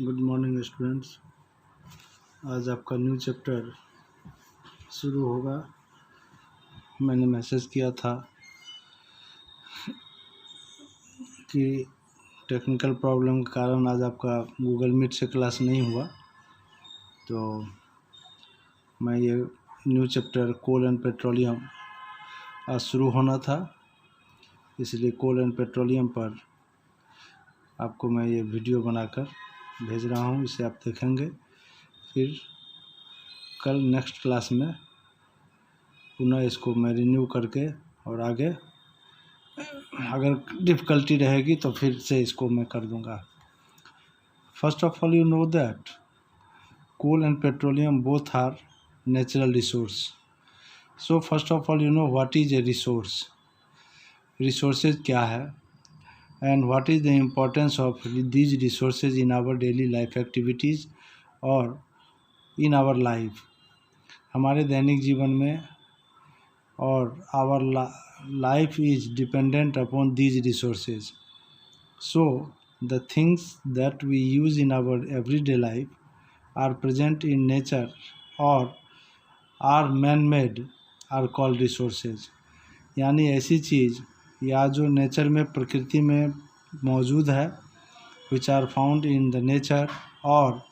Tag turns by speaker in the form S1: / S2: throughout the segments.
S1: Good morning students. आज आपका new chapter शुरू होगा। मैंने मैसेज किया था कि टेक्निकल प्रॉब्लम के कारण आज आपका गूगल मीट से क्लास नहीं हुआ, तो मैं ये new chapter coal and petroleum आज शुरू होना था, इसलिए कोल एंड पेट्रोलियम पर आपको मैं ये वीडियो बनाकर भेज रहा हूँ। इसे आप देखेंगे, फिर कल नेक्स्ट क्लास में पुनः इसको मैं रिन्यू करके और आगे अगर डिफ़िकल्टी रहेगी तो फिर से इसको मैं कर दूंगा। First of all, you know that coal and petroleum both are natural resource. So first of all, you know what is a resource. Resources क्या है and what is the importance of these resources in our daily life activities or in our life. हमारे दैनिक जीवन में और our life is dependent upon these resources. So the things that we use in our everyday life are present in nature or are man-made are called resources. यानी ऐसी चीज़ या जो nature में प्रकृति में मौजूद है, which are found in the nature or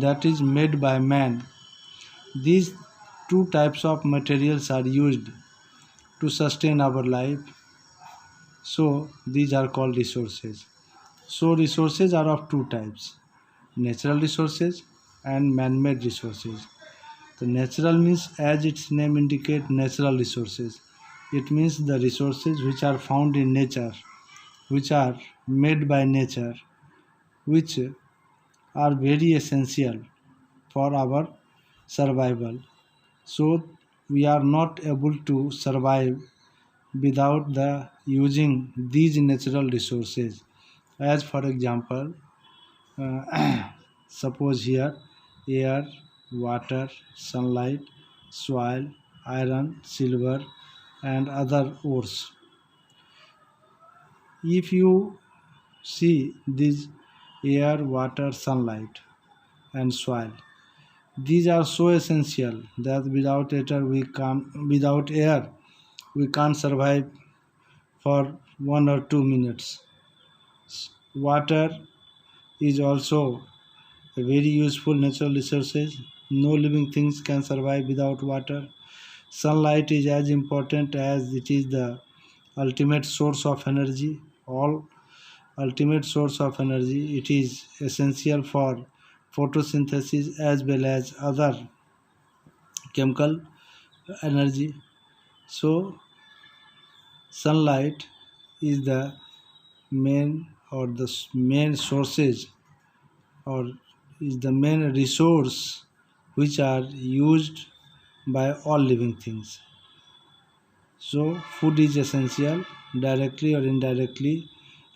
S1: that is made by man. These two types of materials are used to sustain our life. So these are called resources. So resources are of two types: natural resources and man-made resources. The natural means, as its name indicates, natural resources. It means the resources which are found in nature, which are made by nature, which are very essential for our survival. So we are not able to survive without the using these natural resources. As for example, suppose here air, water, sunlight, soil, iron, silver and other ores. If you see these air, water, sunlight and soil, these are so essential that without air we can't survive for 1 or 2 minutes. Water is also a very useful natural resources. No living things can survive without water. Sunlight is as important as it is the ultimate source of energy. All ultimate source of energy. It is essential for photosynthesis as well as other chemical energy. So sunlight is the main or the main sources or is the main resource which are used by all living things. So food is essential. Directly or indirectly,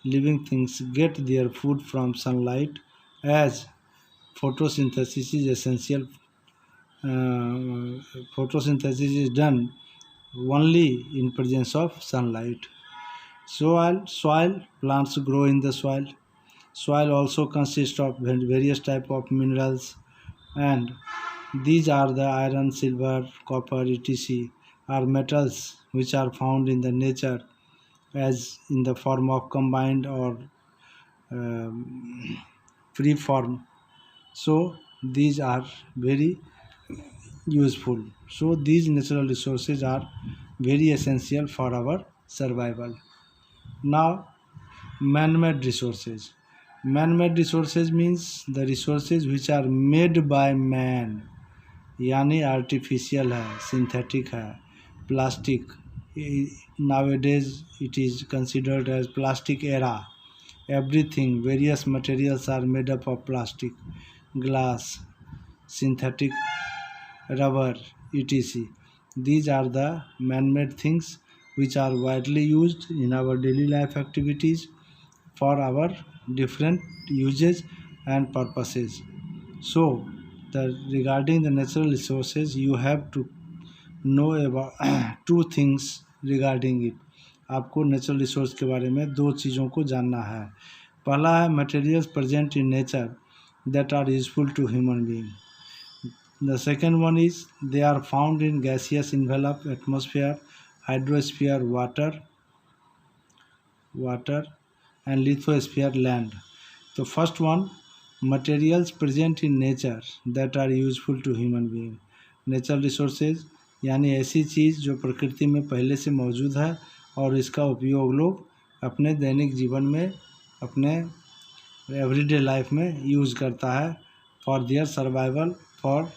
S1: living things get their food from sunlight, as photosynthesis is essential. Photosynthesis is done only in presence of sunlight. Soil, plants grow in the soil. Soil also consists of various type of minerals, and these are the iron, silver, copper, etc. are metals which are found in the nature as in the form of combined or free form. So these are very useful. So these natural resources are very essential for our survival. Now, man-made resources. Man-made resources means the resources which are made by man, यानी artificial है, synthetic है, plastic. Nowadays it is considered as plastic era. Everything, various materials are made up of plastic, glass, synthetic rubber, etc. These are the man-made things which are widely used in our daily life activities for our different uses and purposes. So, regarding the natural resources, you have to know about two things regarding it. आपको natural resource के बारे में दो चीज़ों को जानना है. पहला है materials present in nature. that are useful to human being. The second one is they are found in gaseous envelope, atmosphere, hydrosphere, water and lithosphere, land. So first one, materials present in nature that are useful to human being. Natural resources यानी ऐसी चीज़ जो प्रकृति में पहले से मौजूद है और इसका उपयोग लोग अपने दैनिक जीवन में, अपने एवरीडे लाइफ में यूज़ करता है for their survival, for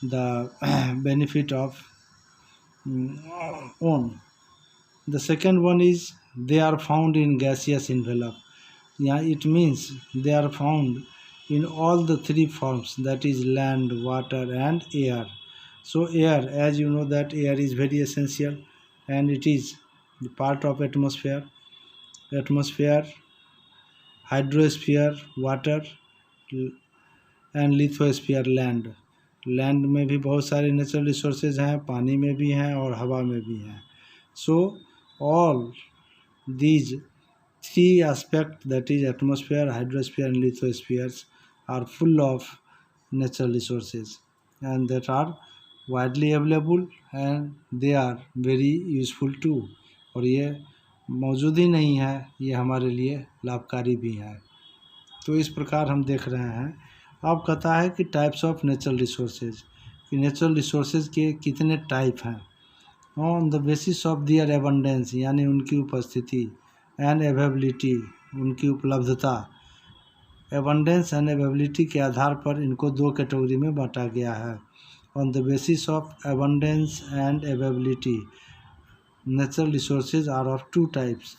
S1: the benefit of own. The second one is they are found in gaseous envelope. Yeah, it means they are found in all the three forms, that is land, water and air. So air, as you know that air is very essential and it is the part of atmosphere, hydrosphere, water and lithosphere, land. Land में भी बहुत सारे natural resources हैं, पानी में भी हैं और हवा में भी हैं. So all these three aspects, that is atmosphere, hydrosphere and lithospheres, are full of natural resources and that are widely available and they are very useful too. और ये मौजूद ही नहीं है, ये हमारे लिए लाभकारी भी है. तो इस प्रकार हम देख रहे हैं. अब कहता है कि टाइप्स ऑफ नेचुरल रिसोर्सेज, कि नेचुरल रिसोर्सेज के कितने टाइप हैं. On the basis of their abundance, यानी उनकी उपस्थिति, एंड अवेलेबिलिटी, उनकी उपलब्धता. एबंडेंस एंड अवेलेबिलिटी के आधार पर इनको दो कैटेगरी में बांटा गया है. On the basis of abundance and availability, natural resources are of two types,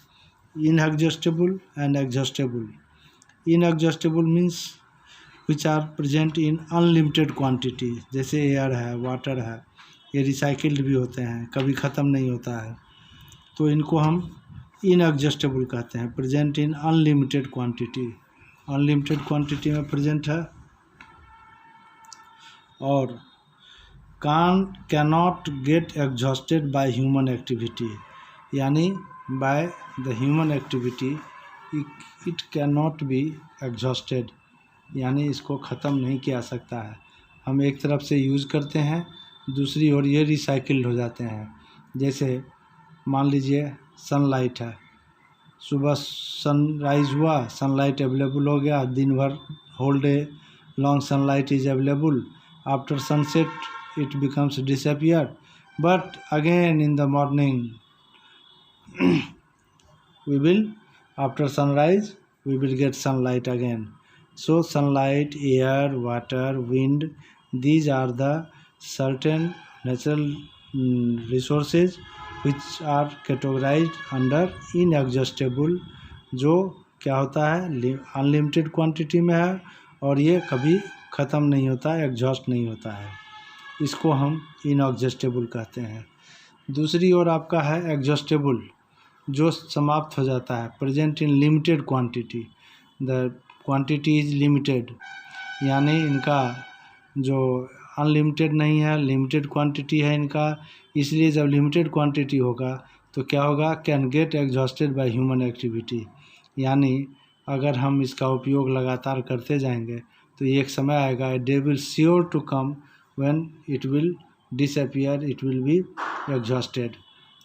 S1: inexhaustible and exhaustible. Inexhaustible means which are present in unlimited quantity, जैसे एयर है, वाटर है, ये रिसाइकिल्ड भी होते हैं, कभी ख़त्म नहीं होता है. तो इनको हम इनएग्जॉस्टेबल कहते हैं. Present in unlimited quantity, unlimited quantity में प्रेजेंट है. और cannot get exhausted by human activity, यानी by the human activity it can not be exhausted, यानी इसको ख़त्म नहीं किया सकता है. हम एक तरफ से यूज़ करते हैं, दूसरी ओर ये रिसाइकिल्ड हो जाते हैं. जैसे मान लीजिए सनलाइट है, सुबह सनराइज़ हुआ, सनलाइट अवेलेबल हो गया, दिन भर whole day long sunlight is available. After sunset it becomes disappear, but again in the morning we will, after sunrise we will get sunlight again. So sunlight, air, water, wind, these are the certain natural resources which are categorized under inexhaustible, जो क्या होता है unlimited quantity में है और ये कभी ख़त्म नहीं होता, एग्जॉस्ट नहीं होता है. इसको हम इनएग्जॉस्टेबल कहते हैं. दूसरी ओर आपका है एग्जॉस्टेबल, जो समाप्त हो जाता है. Present in limited quantity, the quantity is limited, यानी इनका जो अनलिमिटेड नहीं है, लिमिटेड क्वांटिटी है इनका. इसलिए जब लिमिटेड क्वांटिटी होगा तो क्या होगा, can get exhausted by human activity, यानी अगर हम इसका उपयोग लगातार करते जाएंगे तो एक समय आएगा, a day will sure to come when it will disappear, it will be exhausted.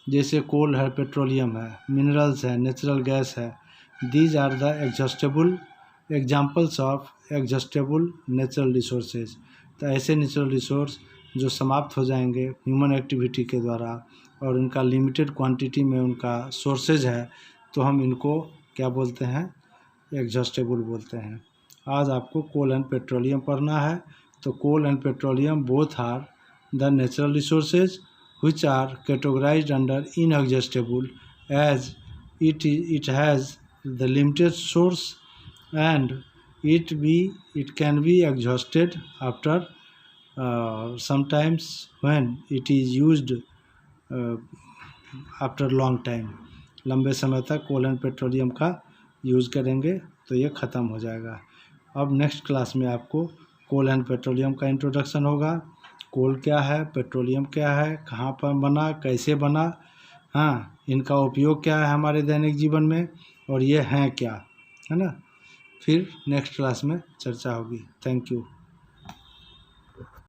S1: जैसे कोल है, पेट्रोलियम है, मिनरल्स है, नेचुरल गैस है, these are the exhaustible examples of exhaustible natural resources. तो ऐसे नेचुरल रिसोर्स जो समाप्त हो जाएंगे ह्यूमन एक्टिविटी के द्वारा और उनका लिमिटेड क्वांटिटी में उनका सोर्सेज है, तो हम इनको क्या बोलते हैं, एग्जॉस्टेबल बोलते हैं. आज आपको कोल एंड पेट्रोलियम पढ़ना है. तो coal and petroleum both are the natural resources which are categorized under inexhaustible, as it has the limited source and it can be exhausted after sometimes when it is used after long time. लंबे समय तक कोल and petroleum का use करेंगे तो ये ख़त्म हो जाएगा. अब नेक्स्ट क्लास में आपको कोल एंड पेट्रोलियम का इंट्रोडक्शन होगा. कोल क्या है, पेट्रोलियम क्या है, कहाँ पर बना, कैसे बना, हाँ, इनका उपयोग क्या है हमारे दैनिक जीवन में और ये हैं क्या, है ना. फिर नेक्स्ट क्लास में चर्चा होगी। Thank you.